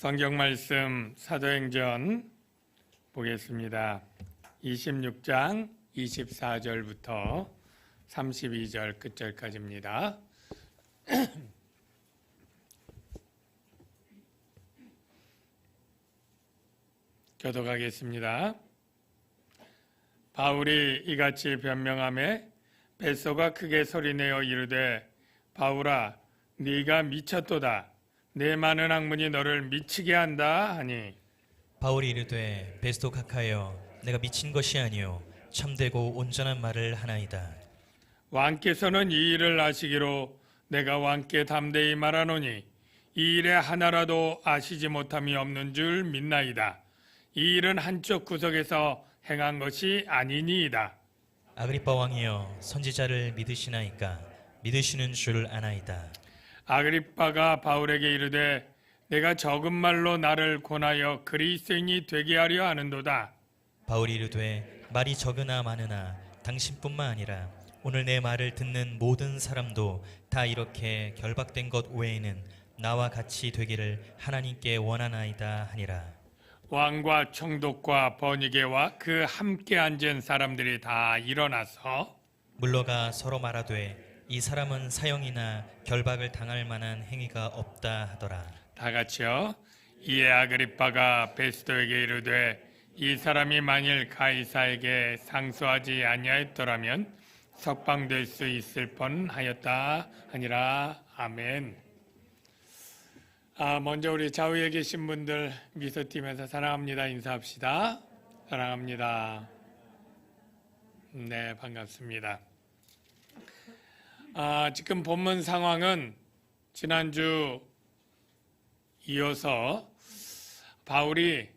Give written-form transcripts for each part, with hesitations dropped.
성경 말씀 사도행전 보겠습니다. 26장 24절부터 32절 끝절까지입니다. 교독하겠습니다. 바울이 이같이 변명하매 벳소가 크게 소리내어 이르되 바울아 네가 미쳤도다. 내 많은 학문이 너를 미치게 한다 하니 바울이 이르되 베스도 각하여 내가 미친 것이 아니요 참되고 온전한 말을 하나이다. 왕께서는 이 일을 아시기로 내가 왕께 담대히 말하노니 이 일에 하나라도 아시지 못함이 없는 줄 믿나이다. 이 일은 한쪽 구석에서 행한 것이 아니니이다. 아그리빠 왕이여 선지자를 믿으시나이까? 믿으시는 줄 아나이다. 아그리빠가 바울에게 이르되 내가 적은 말로 나를 권하여 그리스도인이 되게 하려 하는도다. 바울이 이르되 말이 적으나 많으나 당신뿐만 아니라 오늘 내 말을 듣는 모든 사람도 다 이렇게 결박된 것 외에는 나와 같이 되기를 하나님께 원하나이다 하니라. 왕과 총독과 번이게와 그 함께 앉은 사람들이 다 일어나서 물러가 서로 말하되 이 사람은 사형이나 결박을 당할 만한 행위가 없다 하더라. 다 같이요. 이에 아그리빠가 베스도에게 이르되 이 사람이 만일 가이사에게 상소하지 아니하였더라면 석방될 수 있을 뻔하였다 하니라. 아멘. 먼저 우리 좌우에 계신 분들 미소팀에서 사랑합니다 인사합시다. 사랑합니다. 네, 반갑습니다. 지금 본문 상황은 지난주 이어서 바울이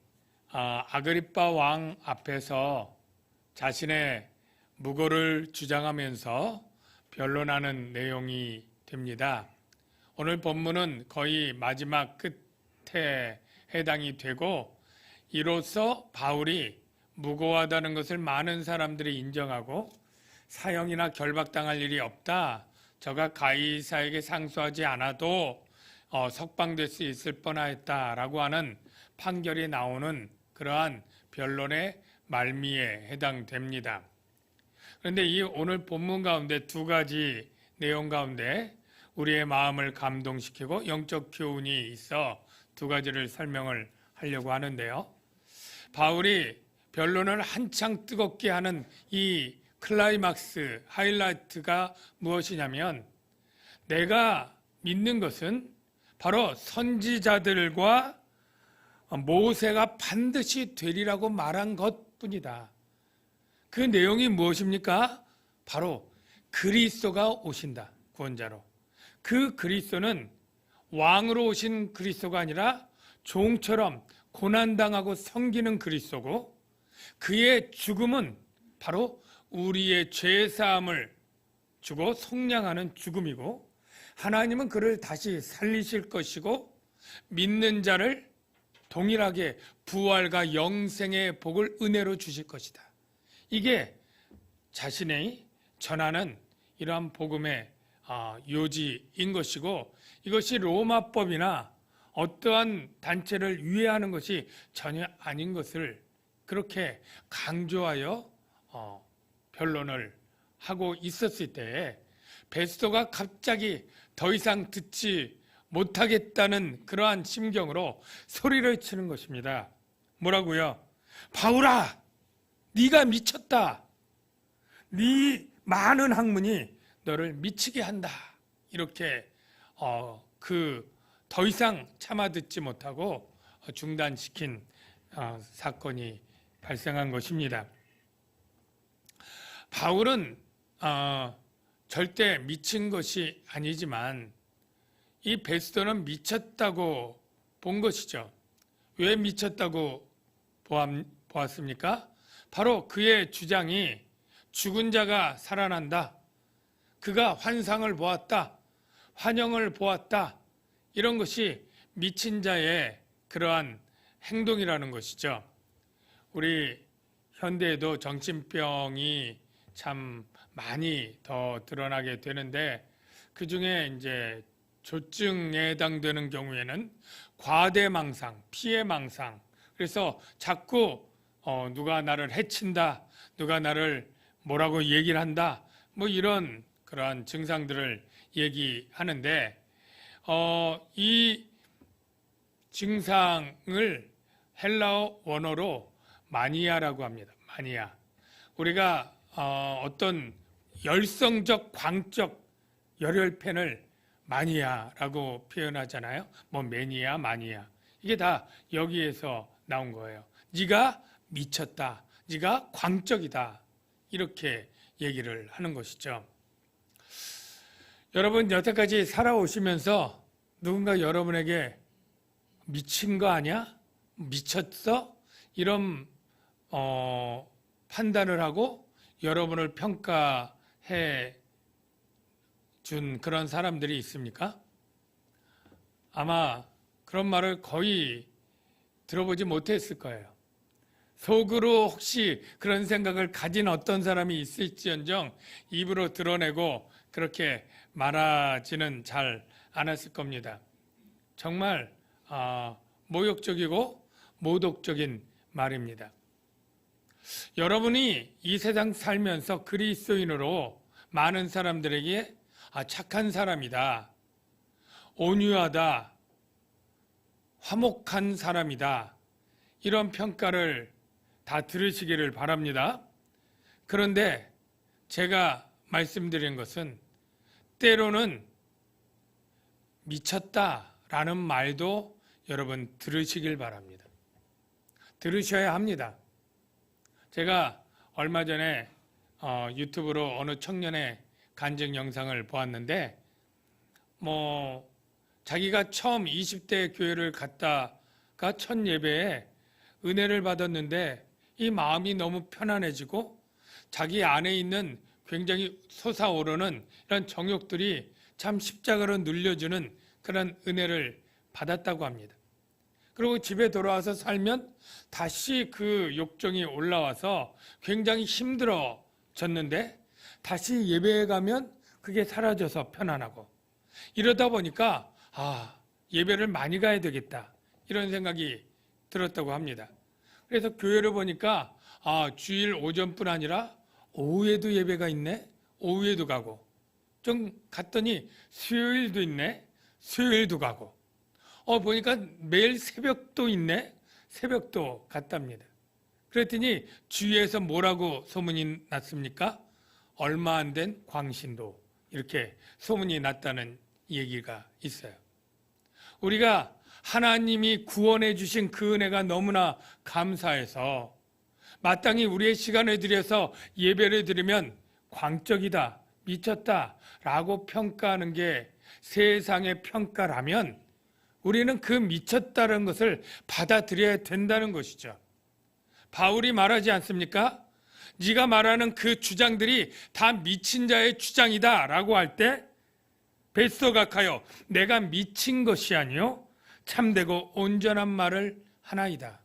아그리빠 왕 앞에서 자신의 무고를 주장하면서 변론하는 내용이 됩니다. 오늘 본문은 거의 마지막 끝에 해당이 되고 이로써 바울이 무고하다는 것을 많은 사람들이 인정하고 사형이나 결박당할 일이 없다. 저가 가이사에게 상소하지 않아도 석방될 수 있을 뻔하였다라고 하는 판결이 나오는 그러한 변론의 말미에 해당됩니다. 그런데 이 오늘 본문 가운데 두 가지 내용 가운데 우리의 마음을 감동시키고 영적 교훈이 있어 두 가지를 설명을 하려고 하는데요. 바울이 변론을 한창 뜨겁게 하는 이 클라이막스, 하이라이트가 무엇이냐면 내가 믿는 것은 바로 선지자들과 모세가 반드시 되리라고 말한 것뿐이다. 그 내용이 무엇입니까? 바로 그리스도가 오신다. 구원자로. 그 그리스도는 왕으로 오신 그리스도가 아니라 종처럼 고난당하고 섬기는 그리스도고 그의 죽음은 바로 우리의 죄사함을 주고 속량하는 죽음이고 하나님은 그를 다시 살리실 것이고 믿는 자를 동일하게 부활과 영생의 복을 은혜로 주실 것이다. 이게 자신이 전하는 이러한 복음의 요지인 것이고 이것이 로마법이나 어떠한 단체를 위해하는 것이 전혀 아닌 것을 그렇게 강조하여 변론을 하고 있었을 때에 베스도가 갑자기 더 이상 듣지 못하겠다는 그러한 심경으로 소리를 치는 것입니다. 뭐라고요? 바울아, 네가 미쳤다. 네 많은 학문이 너를 미치게 한다. 이렇게 더 이상 참아 듣지 못하고 중단시킨 사건이 발생한 것입니다. 바울은 절대 미친 것이 아니지만 이 베스도는 미쳤다고 본 것이죠. 왜 미쳤다고 보았습니까? 바로 그의 주장이 죽은 자가 살아난다. 그가 환상을 보았다. 환영을 보았다. 이런 것이 미친 자의 그러한 행동이라는 것이죠. 우리 현대에도 정신병이 참 많이 더 드러나게 되는데 그 중에 이제 조증에 해당되는 경우에는 과대망상, 피해망상. 그래서 자꾸 누가 나를 해친다, 누가 나를 뭐라고 얘기를 한다, 뭐 이런 그러한 증상들을 얘기하는데 이 증상을 헬라어 원어로 마니아라고 합니다. 마니아. 우리가 어떤 열성적, 광적 열혈팬을 마니아라고 표현하잖아요. 뭐 매니아, 마니아. 이게 다 여기에서 나온 거예요. 네가 미쳤다. 네가 광적이다. 이렇게 얘기를 하는 것이죠. 여러분 여태까지 살아오시면서 누군가 여러분에게 미친 거 아니야? 미쳤어? 이런 판단을 하고 여러분을 평가해 준 그런 사람들이 있습니까? 아마 그런 말을 거의 들어보지 못했을 거예요. 속으로 혹시 그런 생각을 가진 어떤 사람이 있을지언정 입으로 드러내고 그렇게 말하지는 잘 않았을 겁니다. 정말 모욕적이고 모독적인 말입니다. 여러분이 이 세상 살면서 그리스도인으로 많은 사람들에게 착한 사람이다, 온유하다, 화목한 사람이다, 이런 평가를 다 들으시기를 바랍니다. 그런데 제가 말씀드린 것은 때로는 미쳤다라는 말도 여러분 들으시길 바랍니다. 들으셔야 합니다. 제가 얼마 전에 유튜브로 어느 청년의 간증 영상을 보았는데 자기가 처음 20대 교회를 갔다가 첫 예배에 은혜를 받았는데 이 마음이 너무 편안해지고 자기 안에 있는 굉장히 솟아오르는 이런 정욕들이 참 십자가로 눌려주는 그런 은혜를 받았다고 합니다. 그리고 집에 돌아와서 살면 다시 그 욕정이 올라와서 굉장히 힘들어졌는데 다시 예배에 가면 그게 사라져서 편안하고, 이러다 보니까 예배를 많이 가야 되겠다 이런 생각이 들었다고 합니다. 그래서 교회를 보니까 주일 오전뿐 아니라 오후에도 예배가 있네. 오후에도 가고, 좀 갔더니 수요일도 있네. 수요일도 가고, 보니까 매일 새벽도 있네. 새벽도 갔답니다. 그랬더니 주위에서 뭐라고 소문이 났습니까? 얼마 안 된 광신도, 이렇게 소문이 났다는 얘기가 있어요. 우리가 하나님이 구원해 주신 그 은혜가 너무나 감사해서 마땅히 우리의 시간을 들여서 예배를 드리면 광적이다, 미쳤다 라고 평가하는 게 세상의 평가라면 우리는 그 미쳤다는 것을 받아들여야 된다는 것이죠. 바울이 말하지 않습니까? 네가 말하는 그 주장들이 다 미친 자의 주장이다 라고 할 때 뱃소각하여 내가 미친 것이 아니요 참되고 온전한 말을 하나이다.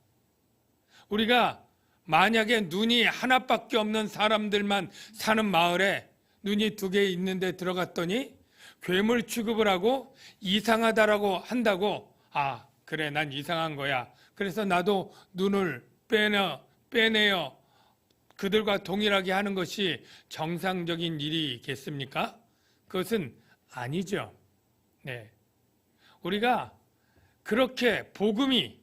우리가 만약에 눈이 하나밖에 없는 사람들만 사는 마을에 눈이 2개 있는데 들어갔더니 괴물 취급을 하고 이상하다라고 한다고, 그래 난 이상한 거야, 그래서 나도 눈을 빼내어 그들과 동일하게 하는 것이 정상적인 일이겠습니까? 그것은 아니죠. 네. 우리가 그렇게 복음이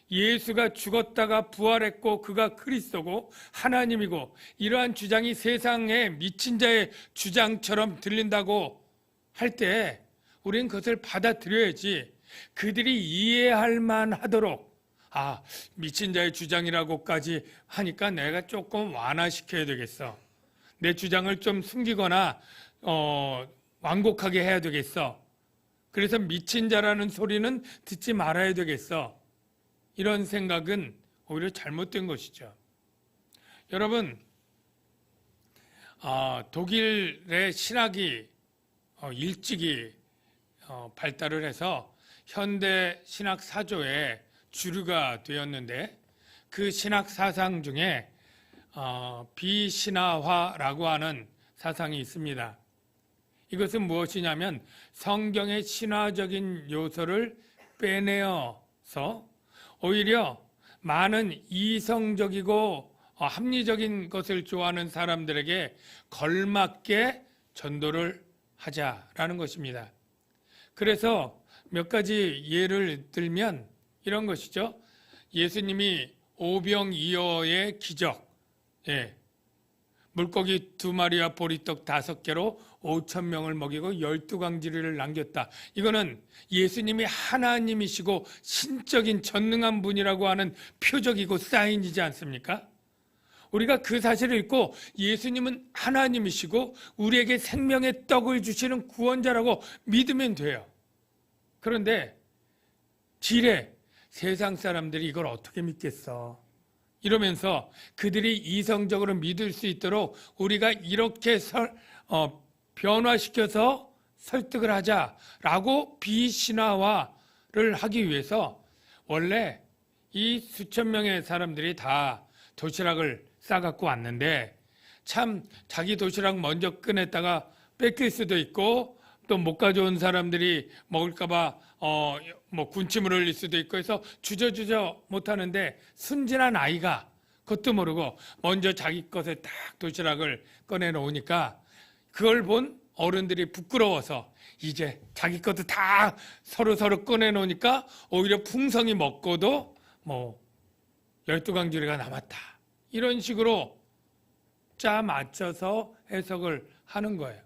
예수가 죽었다가 부활했고 그가 그리스도고 하나님이고 이러한 주장이 세상에 미친 자의 주장처럼 들린다고 할 때 우리는 그것을 받아들여야지, 그들이 이해할 만하도록 미친 자의 주장이라고까지 하니까 내가 조금 완화시켜야 되겠어, 내 주장을 좀 숨기거나 완곡하게 해야 되겠어, 그래서 미친 자라는 소리는 듣지 말아야 되겠어, 이런 생각은 오히려 잘못된 것이죠. 여러분, 독일의 신학이 일찍이 발달을 해서 현대 신학 사조의 주류가 되었는데, 그 신학 사상 중에 비신화화라고 하는 사상이 있습니다. 이것은 무엇이냐면 성경의 신화적인 요소를 빼내어서 오히려 많은 이성적이고 합리적인 것을 좋아하는 사람들에게 걸맞게 전도를 하자라는 것입니다. 그래서 몇 가지 예를 들면 이런 것이죠. 예수님이 오병이어의 기적, 물고기 2마리와 보리떡 5개로 5,000명을 먹이고 12광지리를 남겼다. 이거는 예수님이 하나님이시고 신적인 전능한 분이라고 하는 표적이고 사인이지 않습니까? 우리가 그 사실을 읽고 예수님은 하나님이시고 우리에게 생명의 떡을 주시는 구원자라고 믿으면 돼요. 그런데 지레 세상 사람들이 이걸 어떻게 믿겠어? 이러면서 그들이 이성적으로 믿을 수 있도록 우리가 이렇게 변화시켜서 설득을 하자라고 비신화화를 하기 위해서 원래 이 수천 명의 사람들이 다 도시락을 싸갖고 왔는데 참 자기 도시락 먼저 꺼냈다가 뺏길 수도 있고 또 못 가져온 사람들이 먹을까봐 군침을 흘릴 수도 있고 해서 주저주저 못하는데 순진한 아이가 그것도 모르고 먼저 자기 것에 딱 도시락을 꺼내놓으니까 그걸 본 어른들이 부끄러워서 이제 자기 것도 다 서로 꺼내놓으니까 오히려 풍성히 먹고도 12광주리가 남았다. 이런 식으로 짜 맞춰서 해석을 하는 거예요.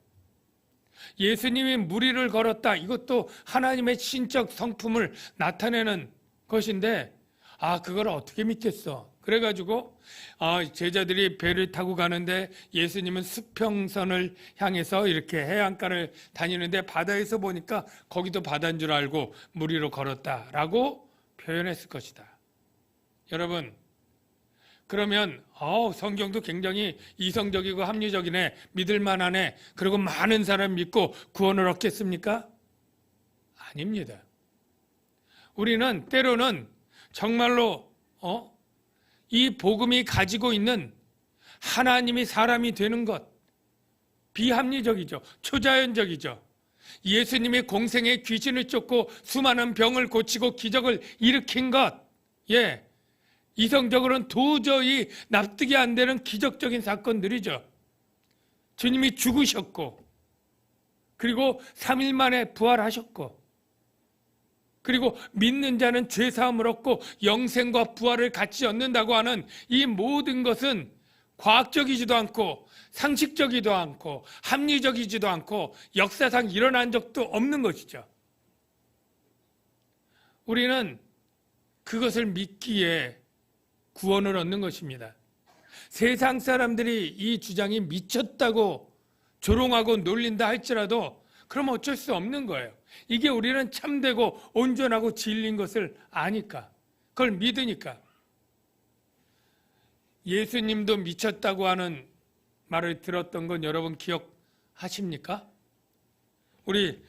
예수님이 무리를 걸었다. 이것도 하나님의 신적 성품을 나타내는 것인데 그걸 어떻게 믿겠어? 그래가지고 제자들이 배를 타고 가는데 예수님은 수평선을 향해서 이렇게 해안가를 다니는데 바다에서 보니까 거기도 바다인 줄 알고 무리로 걸었다라고 표현했을 것이다. 여러분, 그러면 성경도 굉장히 이성적이고 합리적이네, 믿을만하네, 그리고 많은 사람 믿고 구원을 얻겠습니까? 아닙니다. 우리는 때로는 정말로 이 복음이 가지고 있는 하나님이 사람이 되는 것, 비합리적이죠. 초자연적이죠. 예수님이 공생의 귀신을 쫓고 수많은 병을 고치고 기적을 일으킨 것, 이성적으로는 도저히 납득이 안 되는 기적적인 사건들이죠. 주님이 죽으셨고, 그리고 3일 만에 부활하셨고, 그리고 믿는 자는 죄사함을 얻고 영생과 부활을 같이 얻는다고 하는 이 모든 것은 과학적이지도 않고 상식적이지도 않고 합리적이지도 않고 역사상 일어난 적도 없는 것이죠. 우리는 그것을 믿기에 구원을 얻는 것입니다. 세상 사람들이 이 주장이 미쳤다고 조롱하고 놀린다 할지라도 그럼 어쩔 수 없는 거예요. 이게 우리는 참되고 온전하고 진리인 것을 아니까, 그걸 믿으니까. 예수님도 미쳤다고 하는 말을 들었던 건 여러분 기억하십니까? 우리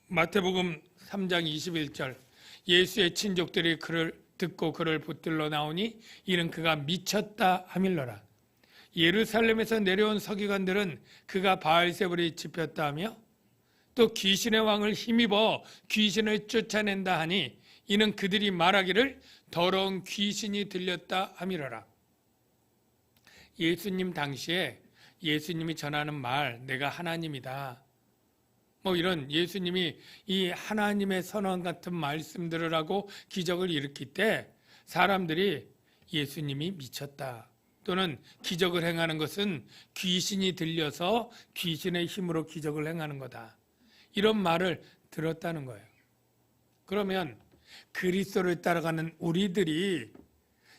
마태복음 3장 21절, 예수의 친족들이 그를 듣고 그를 붙들러 나오니 이는 그가 미쳤다 하밀러라. 예루살렘에서 내려온 서기관들은 그가 바알세불이 짚였다 하며 또 귀신의 왕을 힘입어 귀신을 쫓아낸다 하니 이는 그들이 말하기를 더러운 귀신이 들렸다 하밀어라. 예수님 당시에 예수님이 전하는 말, 내가 하나님이다, 이런 예수님이 이 하나님의 선언 같은 말씀들을 하고 기적을 일으킬 때 사람들이 예수님이 미쳤다, 또는 기적을 행하는 것은 귀신이 들려서 귀신의 힘으로 기적을 행하는 거다, 이런 말을 들었다는 거예요. 그러면 그리스도를 따라가는 우리들이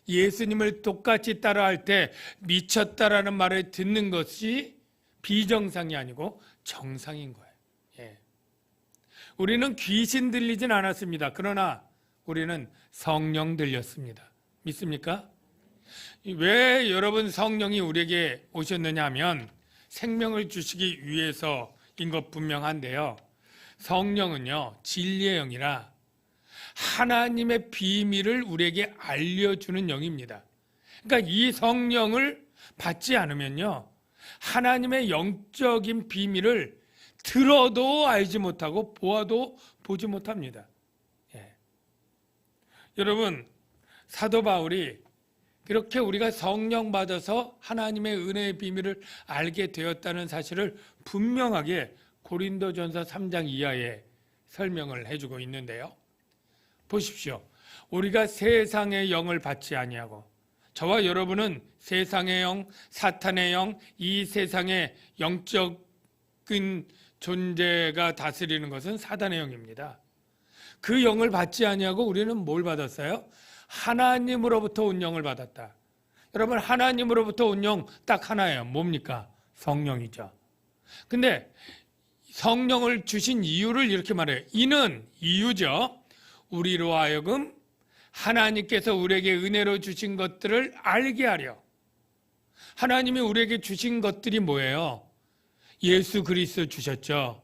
예수님을 똑같이 따라할 때 미쳤다라는 말을 듣는 것이 비정상이 아니고 정상인 거예요. 우리는 귀신 들리진 않았습니다. 그러나 우리는 성령 들렸습니다. 믿습니까? 왜 여러분 성령이 우리에게 오셨느냐 하면 생명을 주시기 위해서인 것 분명한데요. 성령은요, 진리의 영이라 하나님의 비밀을 우리에게 알려주는 영입니다. 그러니까 이 성령을 받지 않으면요, 하나님의 영적인 비밀을 들어도 알지 못하고 보아도 보지 못합니다. 예. 여러분, 사도 바울이 그렇게 우리가 성령 받아서 하나님의 은혜의 비밀을 알게 되었다는 사실을 분명하게 고린도전서 3장 이하에 설명을 해주고 있는데요. 보십시오. 우리가 세상의 영을 받지 아니하고, 저와 여러분은 세상의 영, 사탄의 영, 이 세상의 영적인 존재가 다스리는 것은 사단의 영입니다. 그 영을 받지 아니하고 우리는 뭘 받았어요? 하나님으로부터 온 영을 받았다. 여러분, 하나님으로부터 온 영 딱 하나예요. 뭡니까? 성령이죠. 근데 성령을 주신 이유를 이렇게 말해요. 이는, 이유죠. 우리로 하여금 하나님께서 우리에게 은혜로 주신 것들을 알게 하려. 하나님이 우리에게 주신 것들이 뭐예요? 예수 그리스도 주셨죠.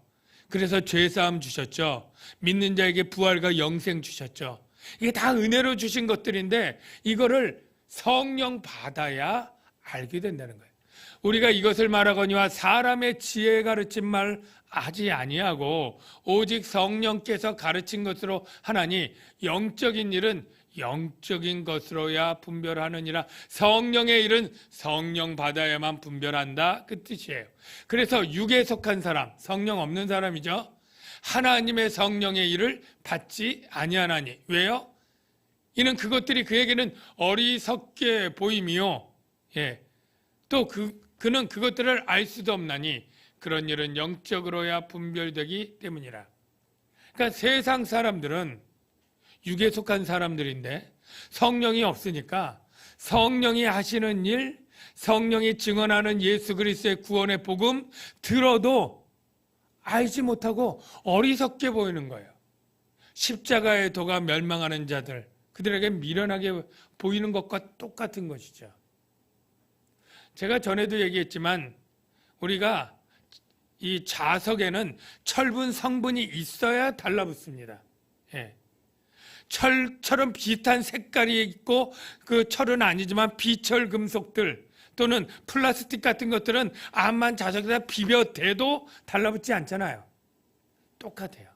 그래서 죄사함 주셨죠. 믿는 자에게 부활과 영생 주셨죠. 이게 다 은혜로 주신 것들인데 이거를 성령 받아야 알게 된다는 거예요. 우리가 이것을 말하거니와 사람의 지혜 가르친 말 하지 아니하고 오직 성령께서 가르친 것으로 하나니 영적인 일은 영적인 것으로야 분별하느니라. 성령의 일은 성령 받아야만 분별한다, 그 뜻이에요. 그래서 육에 속한 사람, 성령 없는 사람이죠. 하나님의 성령의 일을 받지 아니하나니. 왜요? 이는 그것들이 그에게는 어리석게 보임이요. 예. 또 그는 그것들을 알 수도 없나니 그런 일은 영적으로야 분별되기 때문이라. 그러니까 세상 사람들은 육에 속한 사람들인데 성령이 없으니까 성령이 하시는 일, 성령이 증언하는 예수 그리스도의 구원의 복음 들어도 알지 못하고 어리석게 보이는 거예요. 십자가의 도가 멸망하는 자들, 그들에게 미련하게 보이는 것과 똑같은 것이죠. 제가 전에도 얘기했지만 우리가 이 자석에는 철분 성분이 있어야 달라붙습니다. 예. 철처럼 비슷한 색깔이 있고 그 철은 아니지만 비철 금속들 또는 플라스틱 같은 것들은 암만 자석에다 비벼대도 달라붙지 않잖아요. 똑같아요.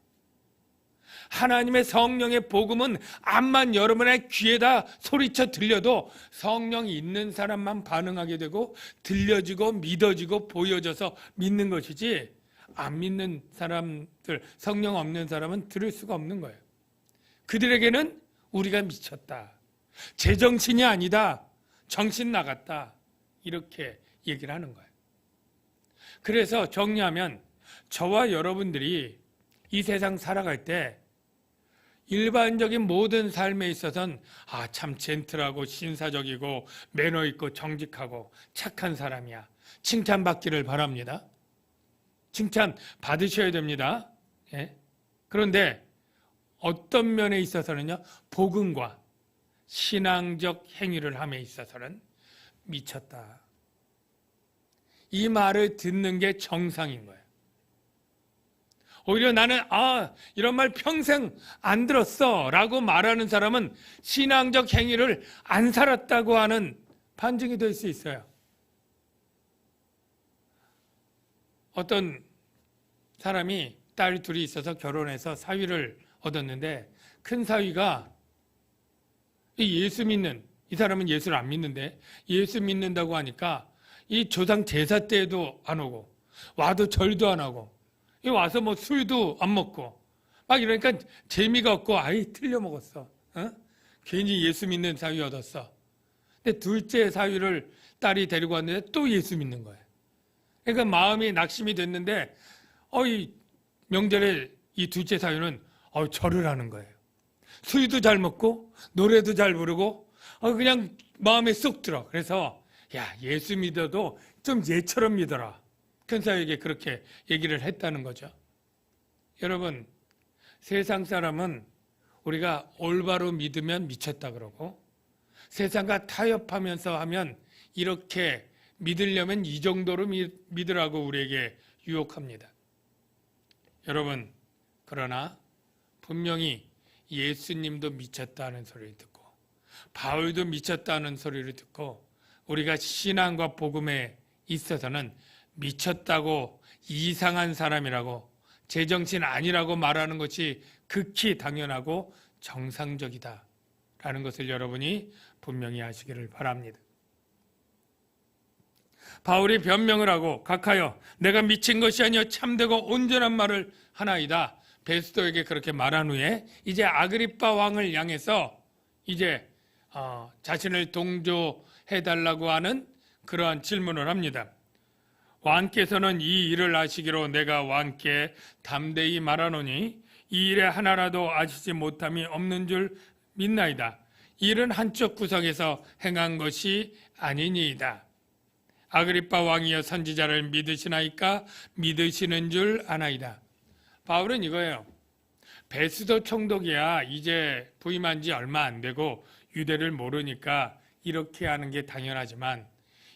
하나님의 성령의 복음은 암만 여러분의 귀에다 소리쳐 들려도 성령이 있는 사람만 반응하게 되고 들려지고 믿어지고 보여져서 믿는 것이지, 안 믿는 사람들, 성령 없는 사람은 들을 수가 없는 거예요. 그들에게는 우리가 미쳤다, 제정신이 아니다, 정신 나갔다, 이렇게 얘기를 하는 거예요. 그래서 정리하면 저와 여러분들이 이 세상 살아갈 때 일반적인 모든 삶에 있어서는 참 젠틀하고 신사적이고 매너 있고 정직하고 착한 사람이야, 칭찬받기를 바랍니다. 칭찬 받으셔야 됩니다. 예? 그런데 어떤 면에 있어서는요, 복음과 신앙적 행위를 함에 있어서는 미쳤다, 이 말을 듣는 게 정상인 거예요. 오히려 나는 이런 말 평생 안 들었어 라고 말하는 사람은 신앙적 행위를 안 살았다고 하는 판증이 될 수 있어요. 어떤 사람이 딸 둘이 있어서 결혼해서 사위를 얻었는데 큰 사위가 예수 믿는, 이 사람은 예수를 안 믿는데 예수 믿는다고 하니까 이 조상 제사 때에도 안 오고 와도 절도 안 하고 와서 뭐 술도 안 먹고 막 이러니까 재미가 없고 틀려 먹었어. 괜히 예수 믿는 사위 얻었어. 근데 둘째 사위를 딸이 데리고 왔는데 또 예수 믿는 거예요. 그러니까 마음이 낙심이 됐는데 이 명절에 이 둘째 사위는 절을 하는 거예요. 술도 잘 먹고 노래도 잘 부르고 그냥 마음에 쏙 들어. 그래서 예수 믿어도 좀 얘처럼 믿어라, 큰 사위에게 그렇게 얘기를 했다는 거죠. 여러분, 세상 사람은 우리가 올바로 믿으면 미쳤다 그러고 세상과 타협하면서 하면 이렇게 믿으려면 이 정도로 믿으라고 우리에게 유혹합니다. 여러분, 그러나 분명히 예수님도 미쳤다는 소리를 듣고 바울도 미쳤다는 소리를 듣고 우리가 신앙과 복음에 있어서는 미쳤다고, 이상한 사람이라고, 제정신 아니라고 말하는 것이 극히 당연하고 정상적이다라는 것을 여러분이 분명히 아시기를 바랍니다. 바울이 변명을 하고 각하여 내가 미친 것이 아니여 참되고 온전한 말을 하나이다. 베스도에게 그렇게 말한 후에 이제 아그리빠 왕을 향해서 이제 자신을 동조해달라고 하는 그러한 질문을 합니다. 왕께서는 이 일을 아시기로 내가 왕께 담대히 말하노니 이 일에 하나라도 아시지 못함이 없는 줄 믿나이다. 이 일은 한쪽 구석에서 행한 것이 아니니이다. 아그리빠 왕이여 선지자를 믿으시나이까? 믿으시는 줄 아나이다. 바울은 이거예요. 베스도 총독이야 이제 부임한 지 얼마 안 되고 유대를 모르니까 이렇게 하는 게 당연하지만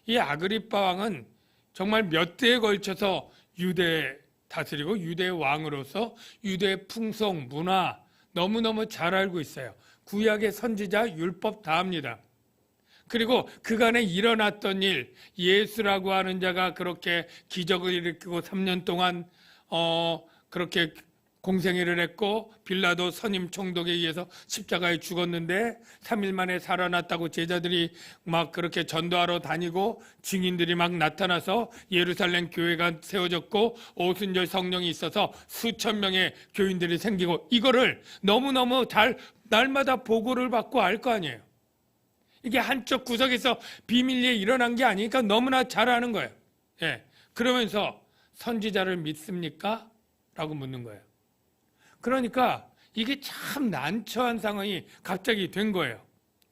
이 아그리빠 왕은 정말 몇 대에 걸쳐서 유대 다스리고 유대 왕으로서 유대 풍속, 문화 너무너무 잘 알고 있어요. 구약의 선지자, 율법 다 합니다. 그리고 그간에 일어났던 일, 예수라고 하는 자가 그렇게 기적을 일으키고 3년 동안 그렇게 공생애를 했고 빌라도 선임 총독에 의해서 십자가에 죽었는데 3일 만에 살아났다고 제자들이 막 그렇게 전도하러 다니고 증인들이 막 나타나서 예루살렘 교회가 세워졌고 오순절 성령이 있어서 수천 명의 교인들이 생기고 이거를 너무너무 잘 날마다 보고를 받고 알 거 아니에요. 이게 한쪽 구석에서 비밀리에 일어난 게 아니니까 너무나 잘 아는 거예요. 예. 그러면서 선지자를 믿습니까? 라고 묻는 거예요. 그러니까 이게 참 난처한 상황이 갑자기 된 거예요.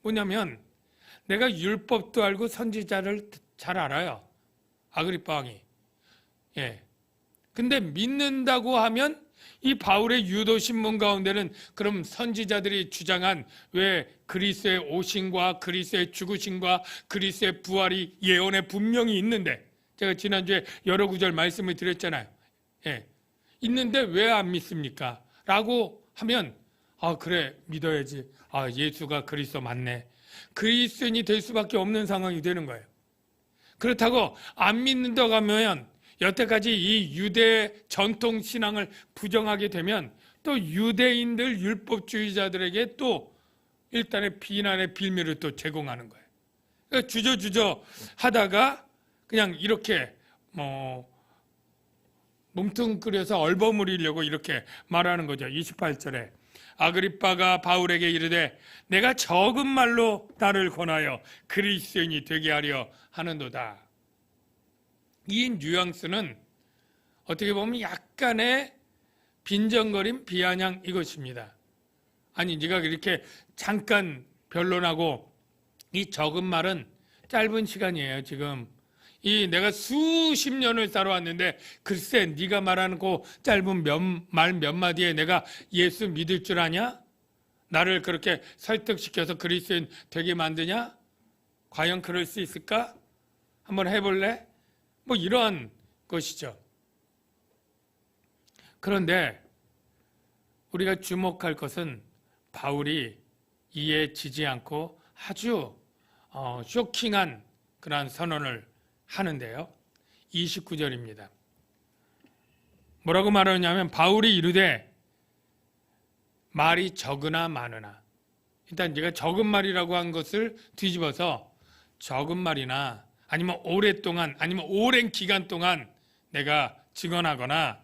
뭐냐면 내가 율법도 알고 선지자를 잘 알아요. 아그리빠 왕이. 예. 근데 믿는다고 하면 이 바울의 유도 신문 가운데는 그럼 선지자들이 주장한 왜 그리스도의 오심과 그리스도의 죽으심과 그리스도의 부활이 예언에 분명히 있는데 제가 지난주에 여러 구절 말씀을 드렸잖아요. 예. 있는데 왜 안 믿습니까? 라고 하면 그래 믿어야지. 예수가 그리스도 맞네. 그리스도인이 될 수밖에 없는 상황이 되는 거예요. 그렇다고 안 믿는다고 하면 여태까지 이 유대 전통 신앙을 부정하게 되면 또 유대인들 율법주의자들에게 또 일단의 비난의 빌미를 또 제공하는 거예요. 그러니까 주저주저 하다가 그냥 이렇게 뭉뚱그려서 얼버무리려고 이렇게 말하는 거죠. 28절에 아그리빠가 바울에게 이르되 내가 적은 말로 나를 권하여 그리스도인이 되게 하려 하는도다. 이 뉘앙스는 어떻게 보면 약간의 빈정거림, 비아냥 이것입니다. 아니 네가 이렇게 잠깐 변론하고 이 적은 말은 짧은 시간이에요. 지금 이 내가 수십 년을 살아왔는데 글쎄 네가 말하는 그 짧은 말 몇 마디에 내가 예수 믿을 줄 아냐? 나를 그렇게 설득시켜서 그리스도인 되게 만드냐? 과연 그럴 수 있을까? 한번 해볼래? 뭐 이러한 것이죠. 그런데 우리가 주목할 것은 바울이 이에 지지 않고 아주 쇼킹한 그러한 선언을 하는데요. 29절입니다. 뭐라고 말하냐면 바울이 이르되 말이 적으나 많으나 일단 네가 적은 말이라고 한 것을 뒤집어서 적은 말이나 아니면 오랫동안 아니면 오랜 기간 동안 내가 증언하거나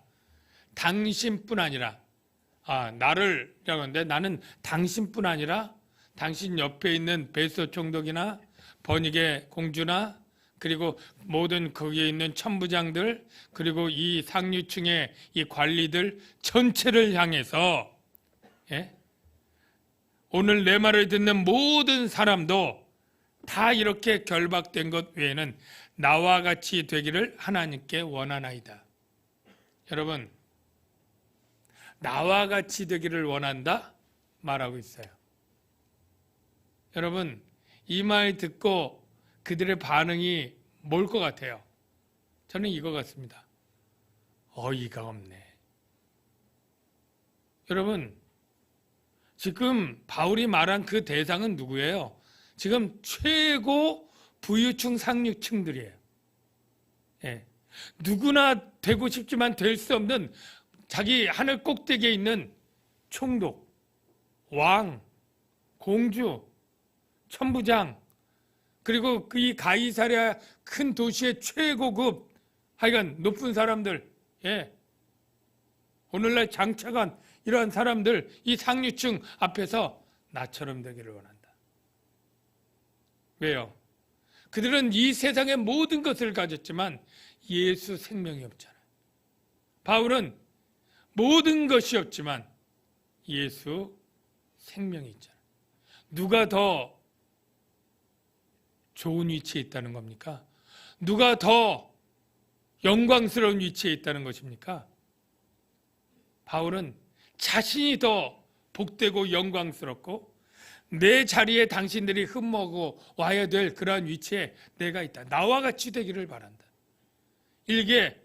당신뿐 아니라 나를 하는데 나는 당신뿐 아니라 당신 옆에 있는 베스도 총독이나 버니게 공주나 그리고 모든 거기에 있는 천부장들 그리고 이 상류층의 이 관리들 전체를 향해서 오늘 내 말을 듣는 모든 사람도 다 이렇게 결박된 것 외에는 나와 같이 되기를 하나님께 원하나이다. 여러분 나와 같이 되기를 원한다 말하고 있어요. 여러분 이 말 듣고 그들의 반응이 뭘 것 같아요? 저는 이거 같습니다. 어이가 없네. 여러분 지금 바울이 말한 그 대상은 누구예요? 지금 최고 부유층 상류층들이에요. 누구나 되고 싶지만 될 수 없는 자기 하늘 꼭대기에 있는 총독, 왕, 공주, 천부장, 그리고 이 가이사랴 큰 도시의 최고급 하여간 높은 사람들, 오늘날 장차관 이러한 사람들, 이 상류층 앞에서 나처럼 되기를 원한다. 왜요? 그들은 이 세상의 모든 것을 가졌지만 예수 생명이 없잖아요. 바울은 모든 것이 없지만 예수 생명이 있잖아요. 누가 더 좋은 위치에 있다는 겁니까? 누가 더 영광스러운 위치에 있다는 것입니까? 바울은 자신이 더 복되고 영광스럽고 내 자리에 당신들이 흠모하고 와야 될 그러한 위치에 내가 있다. 나와 같이 되기를 바란다. 일개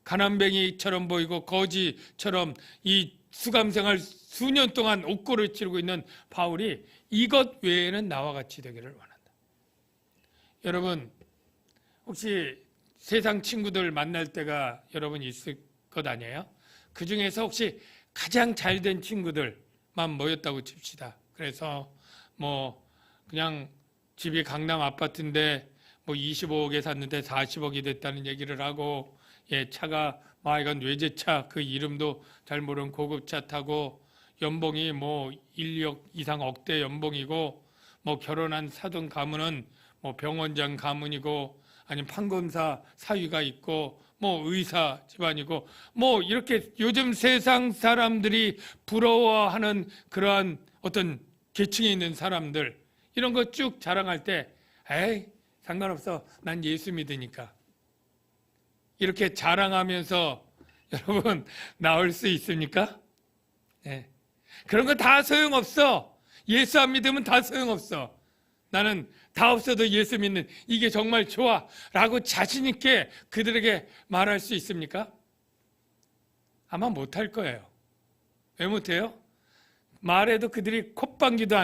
가난뱅이처럼 보이고 거지처럼 이 수감생활 수년 동안 옥고를 치르고 있는 바울이 이것 외에는 나와 같이 되기를 원한다. 여러분, 혹시 세상 친구들 만날 때가 여러분 있을 것 아니에요? 그 중에서 혹시 가장 잘된 친구들만 모였다고 칩시다. 그래서 그냥 집이 강남 아파트인데 25억에 샀는데 40억이 됐다는 얘기를 하고, 차가 이건 외제차, 그 이름도 잘 모르는 고급차 타고, 연봉이 1, 2억 이상 억대 연봉이고, 결혼한 사돈 가문은 병원장 가문이고, 아니면 판검사 사위가 있고, 의사 집안이고, 이렇게 요즘 세상 사람들이 부러워하는 그러한 어떤 계층에 있는 사람들, 이런 거 쭉 자랑할 때, 에이, 상관없어. 난 예수 믿으니까. 이렇게 자랑하면서 여러분 나올 수 있습니까? 그런 거 다 소용없어. 예수 안 믿으면 다 소용없어. 나는 다 없어도 예수 믿는 이게 정말 좋아 라고 자신 있게 그들에게 말할 수 있습니까? 아마 못할 거예요. 왜 못해요? 말해도 그들이 콧방귀도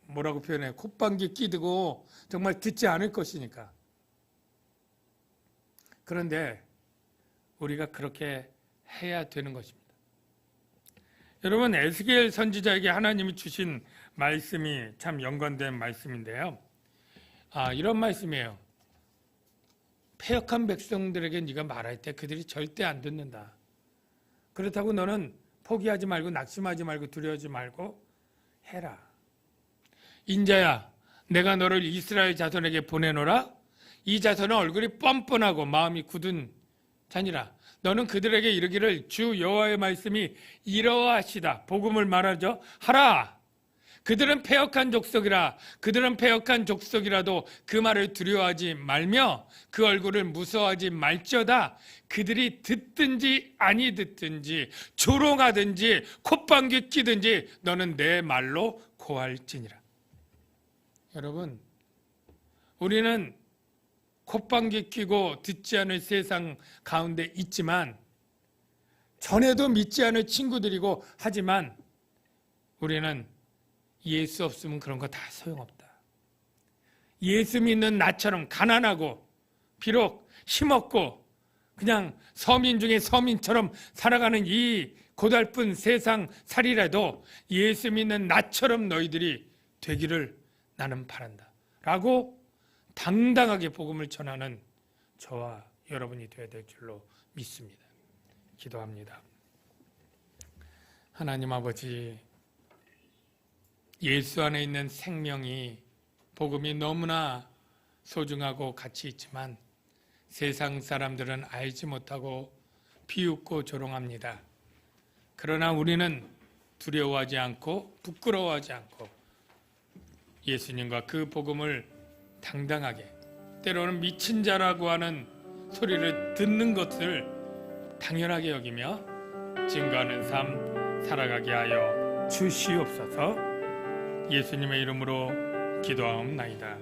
뭐라고 표현해요? 콧방귀 끼드고 정말 듣지 않을 것이니까. 그런데 우리가 그렇게 해야 되는 것입니다. 여러분, 에스겔 선지자에게 하나님이 주신 말씀이 참 연관된 말씀인데요. 이런 말씀이에요. 패역한 백성들에게 네가 말할 때 그들이 절대 안 듣는다. 그렇다고 너는 포기하지 말고 낙심하지 말고 두려워하지 말고 해라. 인자야, 내가 너를 이스라엘 자손에게 보내노라. 이 자손은 얼굴이 뻔뻔하고 마음이 굳은 자니라. 너는 그들에게 이르기를 주 여호와의 말씀이 이러하시다. 복음을 말하죠. 하라. 그들은 패역한 족속이라. 그들은 패역한 족속이라도 그 말을 두려워하지 말며 그 얼굴을 무서워하지 말지어다. 그들이 듣든지 아니 듣든지 조롱하든지 콧방귀 끼든지 너는 내 말로 고할지니라. 여러분, 우리는 콧방귀 끼고 듣지 않을 세상 가운데 있지만, 전에도 믿지 않을 친구들이고 하지만 우리는 예수 없으면 그런 거 다 소용없다. 예수 믿는 나처럼 가난하고 비록 힘없고 그냥 서민 중에 서민처럼 살아가는 이 고달픈 세상 살이라도 예수 믿는 나처럼 너희들이 되기를 나는 바란다 라고 당당하게 복음을 전하는 저와 여러분이 되어야 될 줄로 믿습니다. 기도합니다. 하나님 아버지, 예수 안에 있는 생명이, 복음이 너무나 소중하고 가치 있지만 세상 사람들은 알지 못하고 비웃고 조롱합니다. 그러나 우리는 두려워하지 않고 부끄러워하지 않고 예수님과 그 복음을 당당하게, 때로는 미친 자라고 하는 소리를 듣는 것을 당연하게 여기며 증거하는 삶 살아가게 하여 주시옵소서. 예수님의 이름으로 기도하옵나이다.